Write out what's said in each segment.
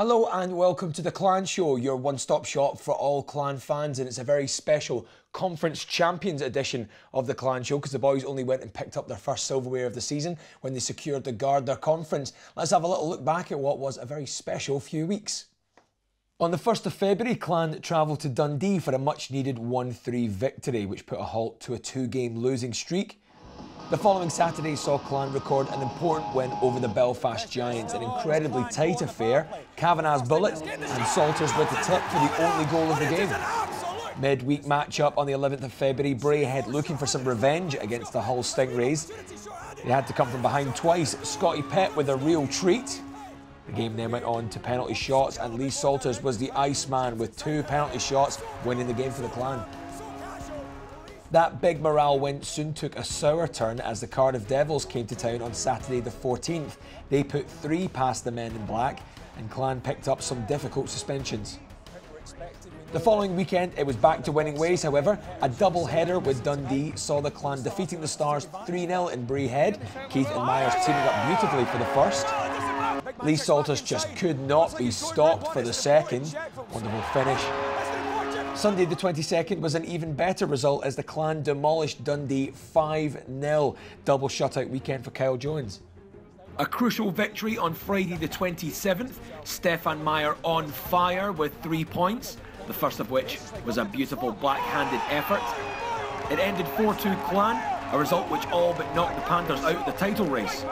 Hello and welcome to the Clan Show, your one-stop shop for all Clan fans, and it's a very special Conference Champions edition of the Clan Show because the boys only went and picked up their first silverware of the season when they secured the Gardner Conference. Let's have a little look back at what was a very special few weeks. On the 1st of February, Clan travelled to Dundee for a much-needed 1-3 victory, which put a halt to a 2-game losing streak. The following Saturday saw Clan record an important win over the Belfast Giants, an incredibly tight affair, Kavanagh's bullet and Salters with the tip for the only goal of the game. Midweek match-up on the 11th of February, Braehead looking for some revenge against the Hull Stingrays. They had to come from behind twice, Scotty Pett with a real treat. The game then went on to penalty shots and Lee Salters was the Iceman with 2 penalty shots, winning the game for the Clan. That big morale win soon took a sour turn as the Cardiff Devils came to town on Saturday the 14th. They put 3 past the men in black and Clan picked up some difficult suspensions. The following weekend it was back to winning ways, however. A double header with Dundee saw the Clan defeating the Stars 3-0 in Braehead. Keith and Myers teaming up beautifully for the first. Lee Salters just could not be stopped for the second. Wonderful finish. Sunday the 22nd was an even better result as the Clan demolished Dundee 5-0. Double shutout weekend for Kyle Jones. A crucial victory on Friday the 27th. Stefan Meyer on fire with 3 points, the first of which was a beautiful backhanded effort. It ended 4-2 Clan, a result which all but knocked the Panthers out of the title race.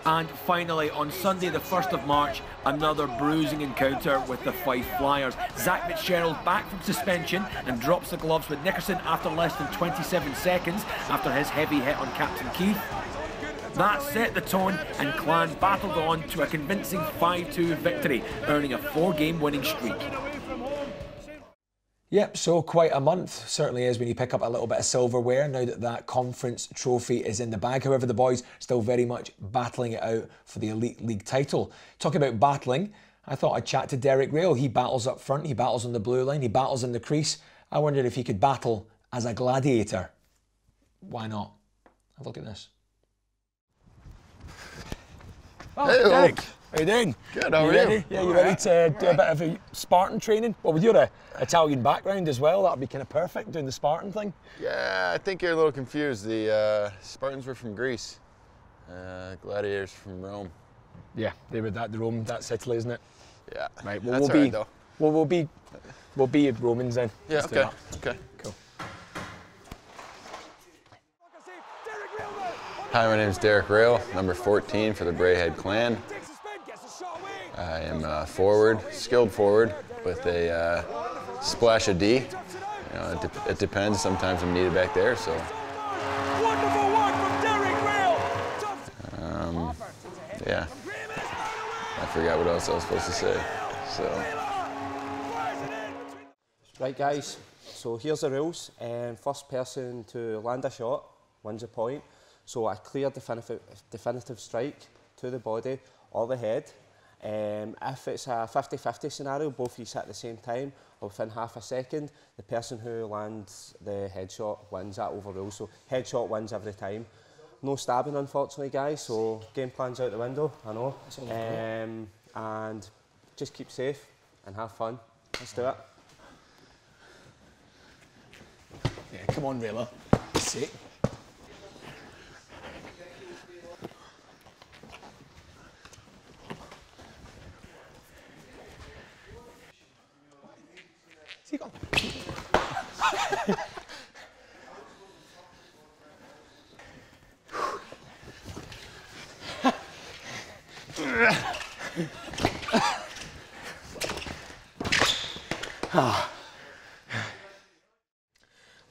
And finally, on Sunday the 1st of March, another bruising encounter with the Fife Flyers. Zach Fitzgerald back from suspension and drops the gloves with Nickerson after less than 27 seconds after his heavy hit on Captain Keith. That set the tone and Clan battled on to a convincing 5-2 victory, earning a 4-game winning streak. Yep, so quite a month, certainly is when you pick up a little bit of silverware now that that conference trophy is in the bag. However, the boys still very much battling it out for the Elite League title. Talking about battling, I thought I'd chat to Derek Roehl. He battles up front, he battles on the blue line, he battles in the crease. I wondered if he could battle as a gladiator. Why not? Have a look at this. Oh, hey, Derek. How you doing? Good, how are you? Yeah, you ready to do a bit of a Spartan training? Well, with your Italian background as well, that would be kind of perfect, doing the Spartan thing. Yeah, I think you're a little confused. The Spartans were from Greece, gladiators from Rome. Yeah, they were the Rome, that's Italy, isn't it? Yeah, right. Well, that's all right, though. Well, we'll be Romans then. Yeah, okay, okay. Cool. Hi, my name is Derek Roehl, number 14 for the Braehead Clan. I am a forward, skilled forward with a splash of D. You know, it depends. Sometimes I'm needed back there, so. Wonderful work from Derek Roehl. Yeah. I forgot what else I was supposed to say. So. Right, guys. So here's the rules. First person to land a shot wins a point. So a clear definitive strike to the body or the head. If it's a 50-50 scenario, both of you hit at the same time or within half a second, the person who lands the headshot wins. That overrules. So headshot wins every time. No stabbing, unfortunately, guys. So game plan's out the window. I know. And just keep safe and have fun. Let's do it. Yeah, come on, Rayla. Sit.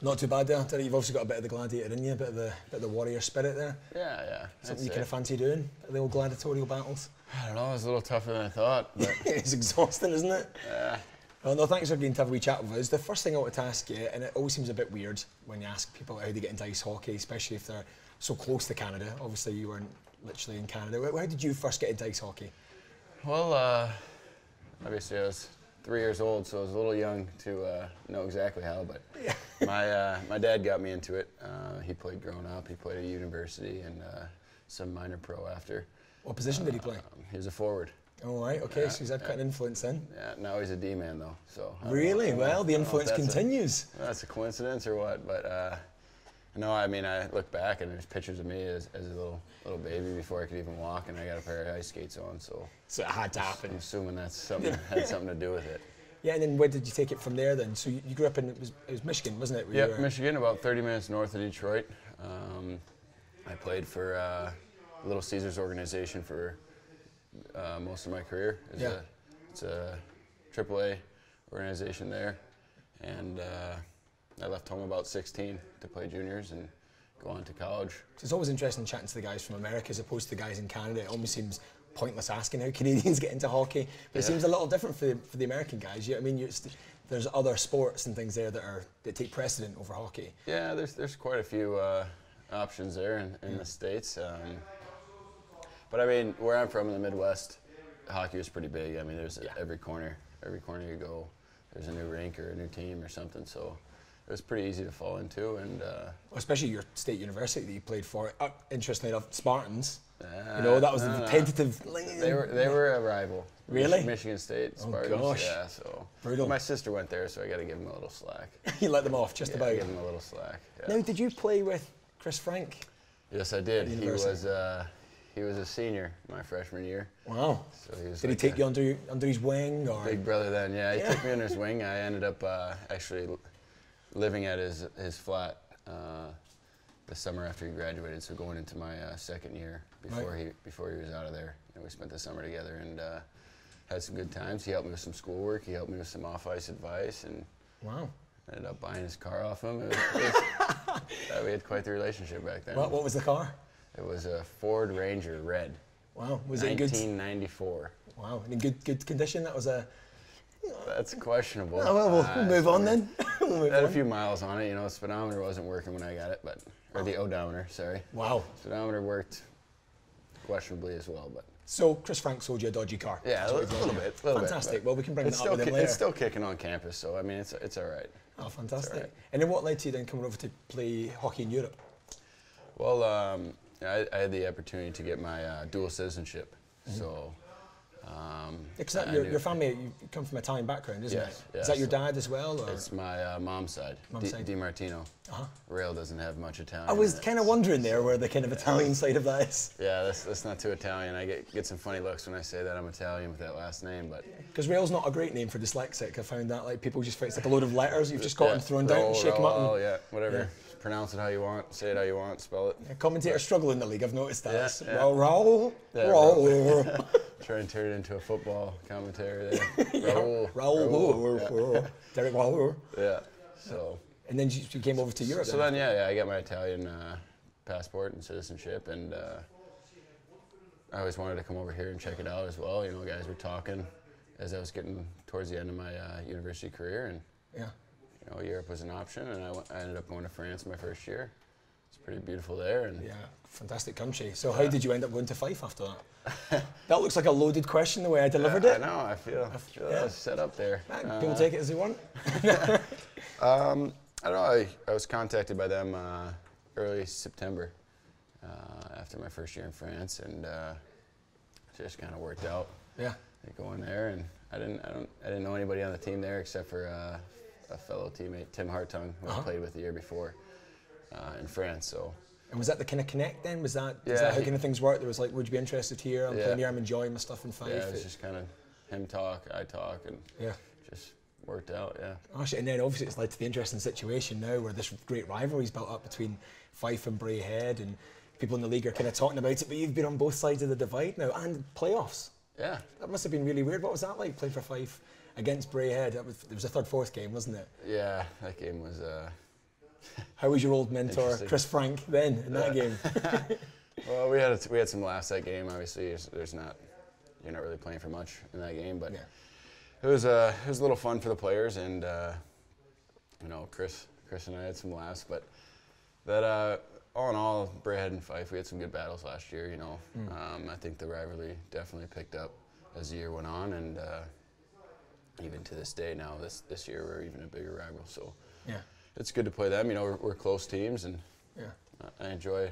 Not too bad there. You've obviously got a bit of the gladiator in you, a bit of the warrior spirit there. Yeah, yeah. Something you kind of fancy doing, the old gladiatorial battles. I don't know, it was a little tougher than I thought. But it's exhausting, isn't it? Yeah. Well, no, thanks for agreeing to have a wee chat with us. The first thing I wanted to ask you, and it always seems a bit weird when you ask people how they get into ice hockey, especially if they're so close to Canada. Obviously, you weren't literally in Canada. How did you first get into ice hockey? Well, obviously I was 3 years old, so I was a little young to know exactly how, but my dad got me into it. He played growing up, he played at university and some minor pro after. What position did he play? He was a forward. Oh, right, okay, so he's had quite an influence then. Yeah, now he's a D-man though, so. Really? Well, the influence continues. That's a coincidence or what, but no, I mean, I look back and there's pictures of me as a little baby before I could even walk, and I got a pair of ice skates on, so. So it had to happen. I'm assuming that's something, had something to do with it. Yeah, and then where did you take it from there then? So you grew up in, it was Michigan, wasn't it? Yeah, Michigan, about 30 minutes north of Detroit. I played for Little Caesars organization for most of my career. It's a AAA organization there, and I left home about 16 to play juniors and go on to college. So it's always interesting chatting to the guys from America as opposed to the guys in Canada. It almost seems pointless asking how Canadians get into hockey, but it seems a little different for the American guys. I mean, there's other sports and things there that take precedent over hockey. Yeah, there's quite a few options there in the States. But I mean, where I'm from in the Midwest, hockey is pretty big. I mean, there's every corner you go, there's a new rink or a new team or something. So it was pretty easy to fall into, and especially your state university that you played for. Interestingly enough, Spartans. You know, that was the tentative. They were a rival. Really? Michigan State Spartans. Oh gosh. Yeah, so. Brutal. My sister went there, so I got to give him a little slack. You let them off just about. Give him a little slack. Yeah. Now, did you play with Chris Frank? Yes, I did. He was a senior my freshman year. Wow. So he was did he take you under his wing, or? Big brother then, yeah. He took me under his wing. I ended up actually living at his flat the summer after he graduated. So going into my second year before he was out of there, and we spent the summer together and had some good times. He helped me with some schoolwork. He helped me with some off-ice advice, and wow. Ended up buying his car off him. We had quite the relationship back then. What was the car? It was a Ford Ranger red. Wow, was it good? 1994. Wow, in good condition. That was a. That's questionable. Oh, well, we'll move on then. It had a few miles on it. You know, the speedometer wasn't working when I got it, or the odometer. Sorry. Wow. Speedometer worked questionably as well, but. So Chris Frank sold you a dodgy car. Yeah, a little bit. Fantastic. Well, we can bring that up with him later. It's still kicking on campus, so I mean, it's all right. Oh, fantastic. Right. And then what led to you then coming over to play hockey in Europe? Well, I had the opportunity to get my dual citizenship, so. Because your family, you come from Italian background, isn't it? Yeah, is that your dad as well? Or? It's my mom's side. Di Martino. Roehl doesn't have much Italian. I was kind of wondering there where the kind of Italian side of that is. Yeah, that's not too Italian. I get some funny looks when I say that I'm Italian with that last name, but. Because Roehl's not a great name for dyslexic. I found that people just it's like a load of letters you've just got them thrown down and shake them up. Oh yeah, whatever. Yeah. Pronounce it how you want, say it how you want, spell it. Yeah, commentators struggle in the league. I've noticed that. Roehl. Roehl. Try and turn it into a football commentary there. Roehl. Derek Roehl. Yeah. So. And then you came over to Europe. So then, I got my Italian passport and citizenship, and I always wanted to come over here and check it out as well. You know, guys were talking as I was getting towards the end of my university career, and you know, Europe was an option, and I ended up going to France my first year. It's pretty beautiful there, and fantastic country. So how did you end up going to Fife after that? That looks like a loaded question the way I delivered it. I know. I feel I was set up there. People take it as they want. I don't know. I was contacted by them early September after my first year in France, and it just kind of worked out. Yeah. I go in there, and I didn't know anybody on the team there except for a fellow teammate, Tim Hartung, who I played with the year before in France. So. And was that the kind of connect then? Was that how kind of things worked? There was like, would you be interested here? I'm playing here. I'm enjoying my stuff in Fife. Yeah, it was just kind of him talk, I talk, and just worked out. Yeah. Gosh, and then obviously it's led to the interesting situation now where this great rivalry's built up between Fife and Braehead, and people in the league are kind of talking about it. But you've been on both sides of the divide now, and playoffs. Yeah. That must have been really weird. What was that like playing for Fife against Braehead? It was a third-fourth game, wasn't it? Yeah, that game was. How was your old mentor, Chris Frank, then in that game? Well, we had some laughs that game. Obviously, you're not really playing for much in that game, but it was a little fun for the players, and you know, Chris and I had some laughs. But that all in all, Braehead and Fife, we had some good battles last year. You know, I think the rivalry definitely picked up as the year went on, and even to this day now, this year we're even a bigger rival. So. Yeah. It's good to play them. You know, we're close teams, and I enjoy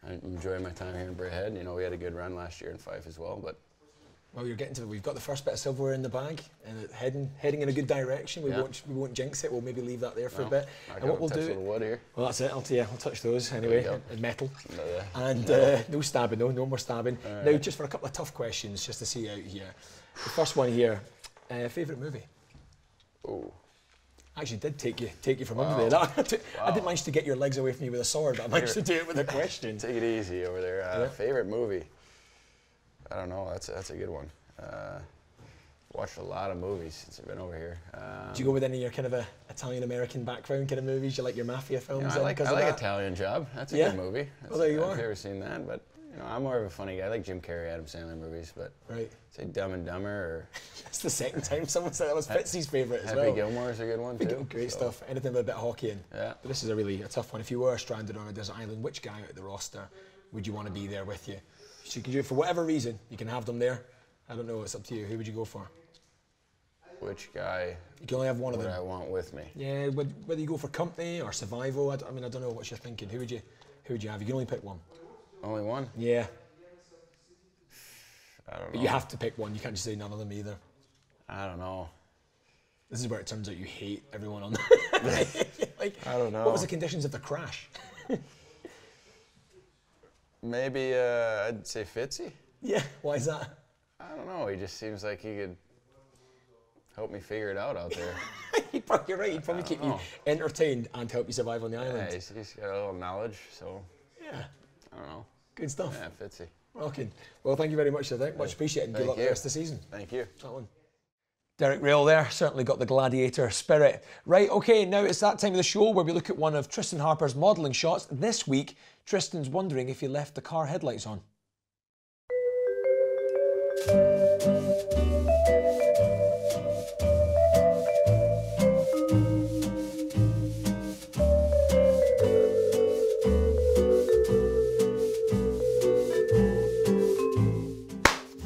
my time here in Braehead. You know, we had a good run last year in Fife as well, but Well, you're getting to. We've got the first bit of silverware in the bag, and heading in a good direction. We won't jinx it. We'll maybe leave that there for a bit. And what we'll do. Little wood here. Well, that's it. I'll touch those anyway. And metal. And no stabbing, no more stabbing. Now, just for a couple of tough questions, just to see out here. The first one here. Favourite movie? Oh. Actually, did take you from under there. I didn't manage to get your legs away from you with a sword, but I managed to do it with a question. Take it easy over there. Favourite movie? I don't know. That's a good one. Watched a lot of movies since I've been over here. Do you go with any of your kind of a Italian-American background kind of movies? You like your mafia films? I like Italian Job. That's a good movie. Well, there you are. I've never seen that, but I'm more of a funny guy. I like Jim Carrey, Adam Sandler movies, but say Dumb and Dumber or... That's the second time someone said that was Fitzy's favourite as well. Happy Gilmore's a good one too. Great stuff. Anything with a bit of hockey in. Yeah. But this is a tough one. If you were stranded on a desert island, which guy out of the roster would you want to be there with you? So you can do it for whatever reason. You can have them there. I don't know. It's up to you. Who would you go for? Which guy? You can only have one of them. Would I want with me? Yeah. Whether you go for company or survival. I don't know what you're thinking. Who would you have? You can only pick one. Only one? Yeah. I don't know. But you have to pick one. You can't just say none of them either. I don't know. This is where it turns out you hate everyone on I don't know. What was the conditions of the crash? Maybe I'd say Fitzy. Yeah, why is that? I don't know. He just seems like he could help me figure it out there. You're right. He'd probably keep you entertained and help you survive on the island. Yeah, he's got a little knowledge, so yeah. I don't know. Good stuff. Yeah, Fitzy. Okay. Well, thank you very much, Derek. Much appreciated. Good luck the rest of the season. Thank you. That one. Derek Roehl there, certainly got the gladiator spirit. Right, okay, now it's that time of the show where we look at one of Tristan Harper's modelling shots. This week, Tristan's wondering if he left the car headlights on.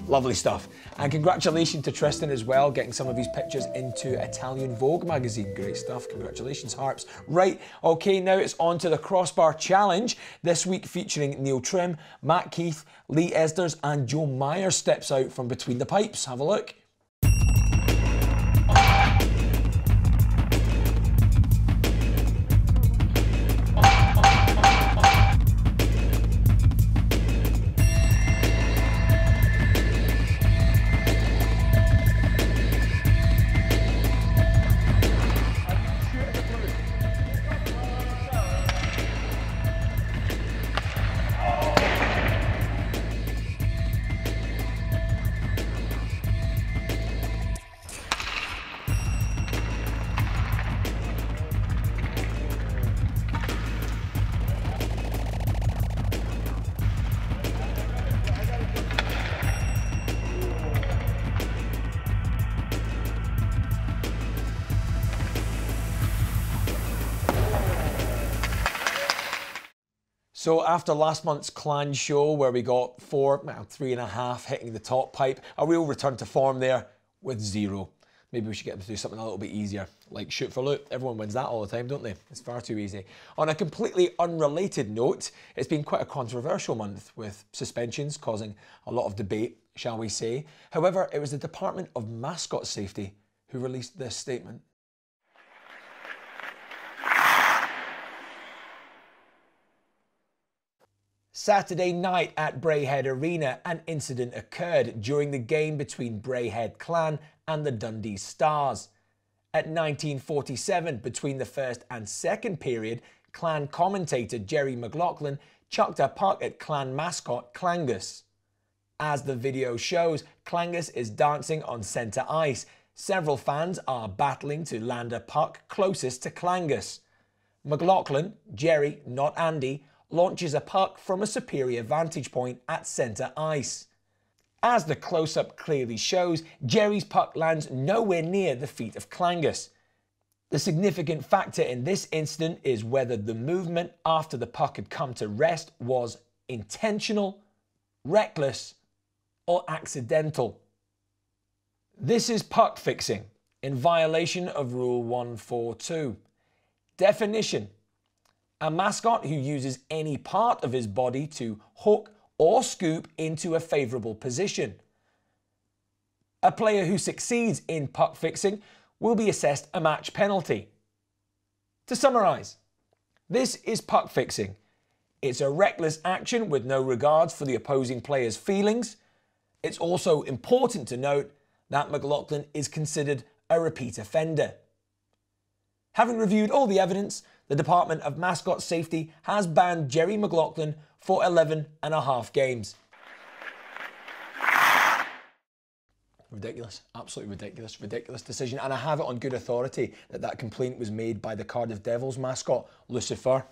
Lovely stuff. And congratulations to Tristan as well, getting some of his pictures into Italian Vogue magazine. Great stuff. Congratulations, Harps. Right, okay, now it's on to the Crossbar Challenge. This week featuring Neil Trim, Matt Keith, Lee Esders and Joe Myers steps out from between the pipes. Have a look. So after last month's clan show where we got 3.5 hitting the top pipe, a real return to form there with 0. Maybe we should get them to do something a little bit easier, like shoot for loot. Everyone wins that all the time, don't they? It's far too easy. On a completely unrelated note, it's been quite a controversial month with suspensions causing a lot of debate, shall we say. However, it was the Department of Mascot Safety who released this statement. Saturday night at Braehead Arena, an incident occurred during the game between Braehead Clan and the Dundee Stars. At 19:47, between the first and second period, Clan commentator Gerry McLaughlin chucked a puck at Clan mascot Clangus. As the video shows, Clangus is dancing on centre ice. Several fans are battling to land a puck closest to Clangus. McLaughlin, Gerry, not Andy, launches a puck from a superior vantage point at centre ice. As the close-up clearly shows, Gerry's puck lands nowhere near the feet of Clangus. The significant factor in this incident is whether the movement after the puck had come to rest was intentional, reckless, or accidental. This is puck fixing in violation of Rule 142. Definition: a mascot who uses any part of his body to hook or scoop into a favourable position. A player who succeeds in puck fixing will be assessed a match penalty. To summarise, this is puck fixing. It's a reckless action with no regards for the opposing player's feelings. It's also important to note that McLaughlin is considered a repeat offender. Having reviewed all the evidence, the Department of Mascot Safety has banned Gerry McLaughlin for 11.5 games. Ridiculous, absolutely ridiculous decision. And I have it on good authority that that complaint was made by the Cardiff Devils mascot, Lucifer.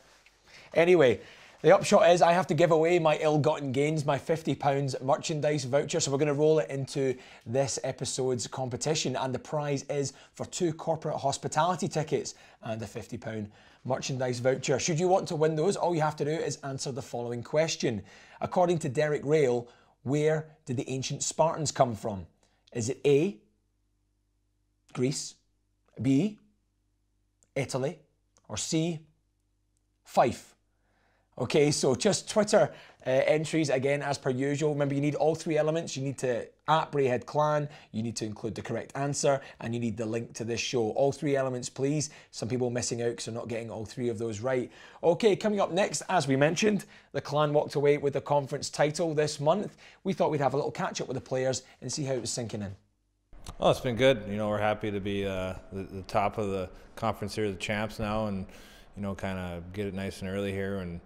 Anyway, the upshot is I have to give away my ill-gotten gains, my £50 merchandise voucher. So we're going to roll it into this episode's competition. And the prize is for 2 corporate hospitality tickets and a £50 merchandise voucher. Should you want to win those, all you have to do is answer the following question. According to Derek Roehl, where did the ancient Spartans come from? Is it A, Greece, B, Italy, or C, Fife? Okay, so just Twitter entries again as per usual. Remember, you need all 3 elements. You need to @Brayhead Clan, you need to include the correct answer, and you need the link to this show. All 3 elements, please. Some people missing out because they're not getting all 3 of those right. Okay, coming up next, as we mentioned, the Clan walked away with the conference title this month. We thought we'd have a little catch up with the players and see how it was sinking in. Oh, it's been good. You know, we're happy to be the top of the conference here, the champs now, and you know, kind of get it nice and early here and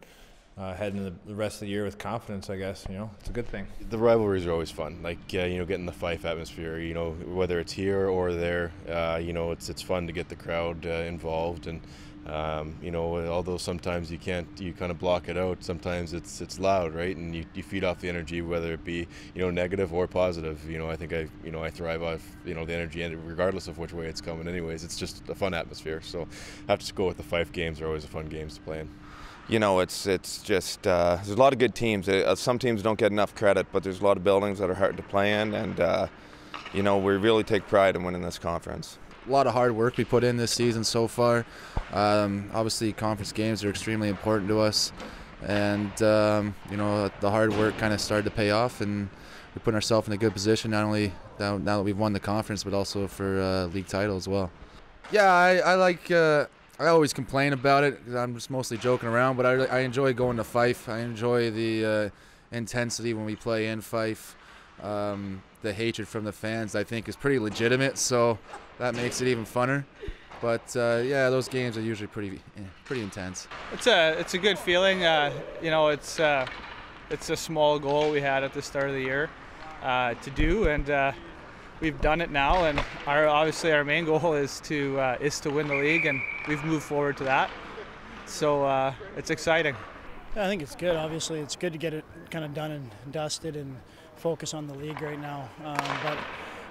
head into the rest of the year with confidence, I guess. You know, it's a good thing. The rivalries are always fun. Like, you know, getting the Fife atmosphere, you know, whether it's here or there, you know, it's fun to get the crowd involved. And, you know, although sometimes you can't, you kind of block it out, sometimes it's loud, right? And you feed off the energy, whether it be, you know, negative or positive. You know, I think I thrive off, you know, the energy, and regardless of which way it's coming anyways. It's just a fun atmosphere. So I have to go with the Fife games. Are always a fun games to play in. You know, it's just there's a lot of good teams. Some teams don't get enough credit, but there's a lot of buildings that are hard to play in, and you know, we really take pride in winning this conference. A lot of hard work we put in this season so far. Obviously, conference games are extremely important to us, and you know, the hard work kind of started to pay off, and we're putting ourselves in a good position, not only now that we've won the conference, but also for league title as well. Yeah, I like. I always complain about it because I'm just mostly joking around, but I enjoy going to Fife. I enjoy the intensity when we play in Fife. The hatred from the fans, I think, is pretty legitimate, so that makes it even funner. But yeah, those games are usually pretty intense. It's a good feeling. You know, it's a small goal we had at the start of the year to do, and we've done it now. And obviously our main goal is to win the league, and we've moved forward to that. So it's exciting. Yeah, I think it's good. Obviously, it's good to get it kind of done and dusted and focus on the league right now. But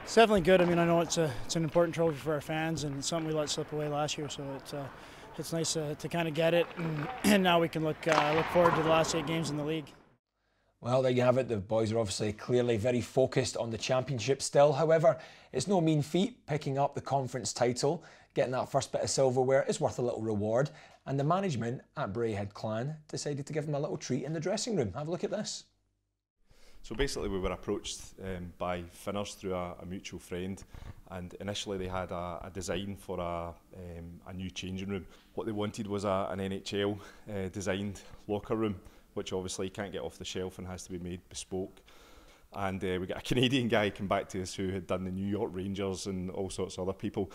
it's definitely good. I mean, I know it's an important trophy for our fans, and it's something we let slip away last year. So it's nice to kind of get it, and now we can look forward to the last 8 games in the league. Well, there you have it. The boys are obviously clearly very focused on the championship still. However, it's no mean feat picking up the conference title. Getting that first bit of silverware is worth a little reward. And the management at Brayhead Clan decided to give them a little treat in the dressing room. Have a look at this. So basically we were approached by Finners through a mutual friend, and initially they had a design for a new changing room. What they wanted was an NHL designed locker room, which obviously can't get off the shelf and has to be made bespoke. And we got a Canadian guy come back to us who had done the New York Rangers and all sorts of other people.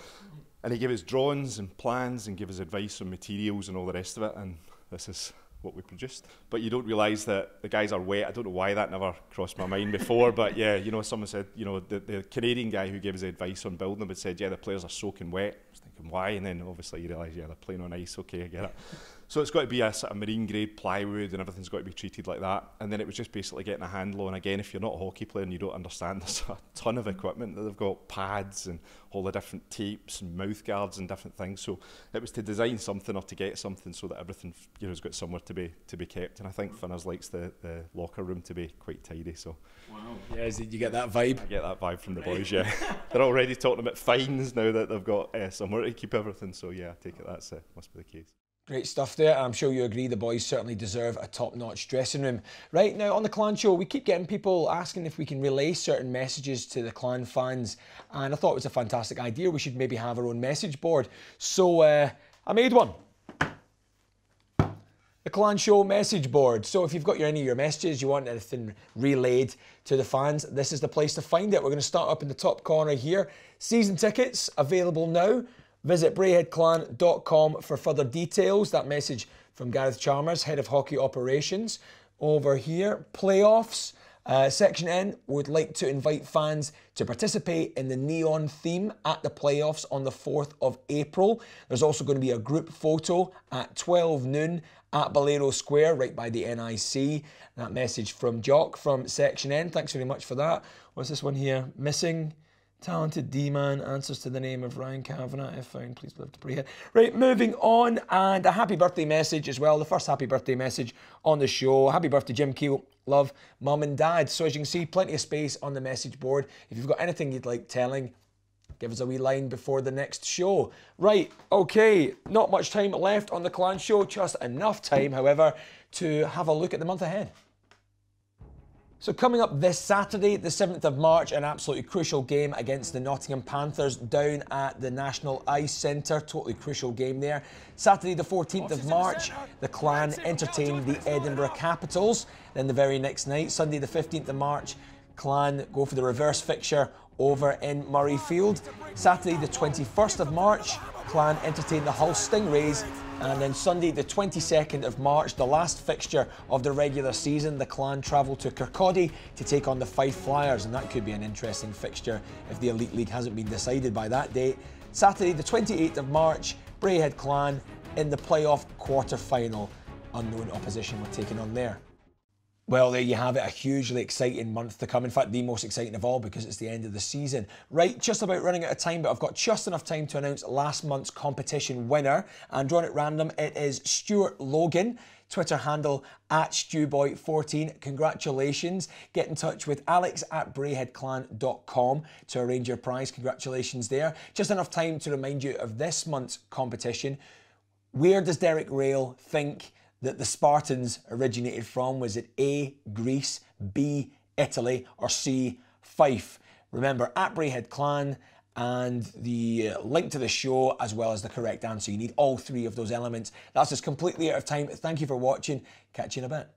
And he gave us drawings and plans and gave us advice on materials and all the rest of it. And this is what we produced. But you don't realise that the guys are wet. I don't know why that never crossed my mind before, but yeah, you know, someone said, you know, the Canadian guy who gave us advice on building them had said, yeah, the players are soaking wet. I was thinking, why? And then obviously you realise, yeah, they're playing on ice. Okay, I get it. So it's got to be a sort of marine grade plywood, and everything's got to be treated like that. And then it was just basically getting a handle on, again, if you're not a hockey player and you don't understand, there's a ton of equipment that they've got, pads and all the different tapes and mouth guards and different things. So it was to design something or to get something so that everything, you know, has got somewhere to be kept. And I think Finners likes the locker room to be quite tidy. So wow, yeah, did you get that vibe? I get that vibe from the boys. Yeah, they're already talking about fines now that they've got somewhere to keep everything. So yeah, I take it that's must be the case. Great stuff there. I'm sure you agree the boys certainly deserve a top-notch dressing room. Right, now on the Clan Show, we keep getting people asking if we can relay certain messages to the Clan fans, and I thought it was a fantastic idea. We should maybe have our own message board. So I made one. The Clan Show message board. So if you've got any of your messages, you want anything relayed to the fans, this is the place to find it. We're going to start up in the top corner here. Season tickets available now. Visit brayheadclan.com for further details. That message from Gareth Chalmers, Head of Hockey Operations. Over here, playoffs. Section N would like to invite fans to participate in the neon theme at the playoffs on the 4th of April. There's also going to be a group photo at 12 noon at Bolero Square, right by the NIC. That message from Jock from Section N. Thanks very much for that. What's this one here? Missing talented D-man, answers to the name of Ryan Kavanagh. If found, please live to Brayhead. Right, moving on, and a happy birthday message as well. The first happy birthday message on the show. Happy birthday, Jim Keel. Love, Mum and Dad. So as you can see, plenty of space on the message board. If you've got anything you'd like telling, give us a wee line before the next show. Right, okay, not much time left on the Clan Show. Just enough time, however, to have a look at the month ahead. So coming up this Saturday, the 7th of March, an absolutely crucial game against the Nottingham Panthers down at the National Ice Centre. Totally crucial game there. Saturday the 14th of March, the Clan entertain the Edinburgh Capitals. Then the very next night, Sunday the 15th of March, Clan go for the reverse fixture over in Murrayfield. Saturday the 21st of March, Clan entertain the Hull Stingrays. And then Sunday the 22nd of March, the last fixture of the regular season, the Clan travel to Kirkcaldy to take on the Fife Flyers, and that could be an interesting fixture if the Elite League hasn't been decided by that date. Saturday the 28th of March, Brayhead Clan in the playoff quarter-final. Unknown opposition we're taking on there. Well, there you have it, a hugely exciting month to come. In fact, the most exciting of all because it's the end of the season. Right, just about running out of time, but I've got just enough time to announce last month's competition winner. And drawing at random, it is Stuart Logan. Twitter handle @StewBoy14. Congratulations. Get in touch with alex@brayheadclan.com to arrange your prize. Congratulations there. Just enough time to remind you of this month's competition. Where does Derek Roehl think that the Spartans originated from? Was it A, Greece, B, Italy, or C, Fife? Remember, @BrayheadClan and the link to the show as well as the correct answer. You need all three of those elements. That's us completely out of time. Thank you for watching. Catch you in a bit.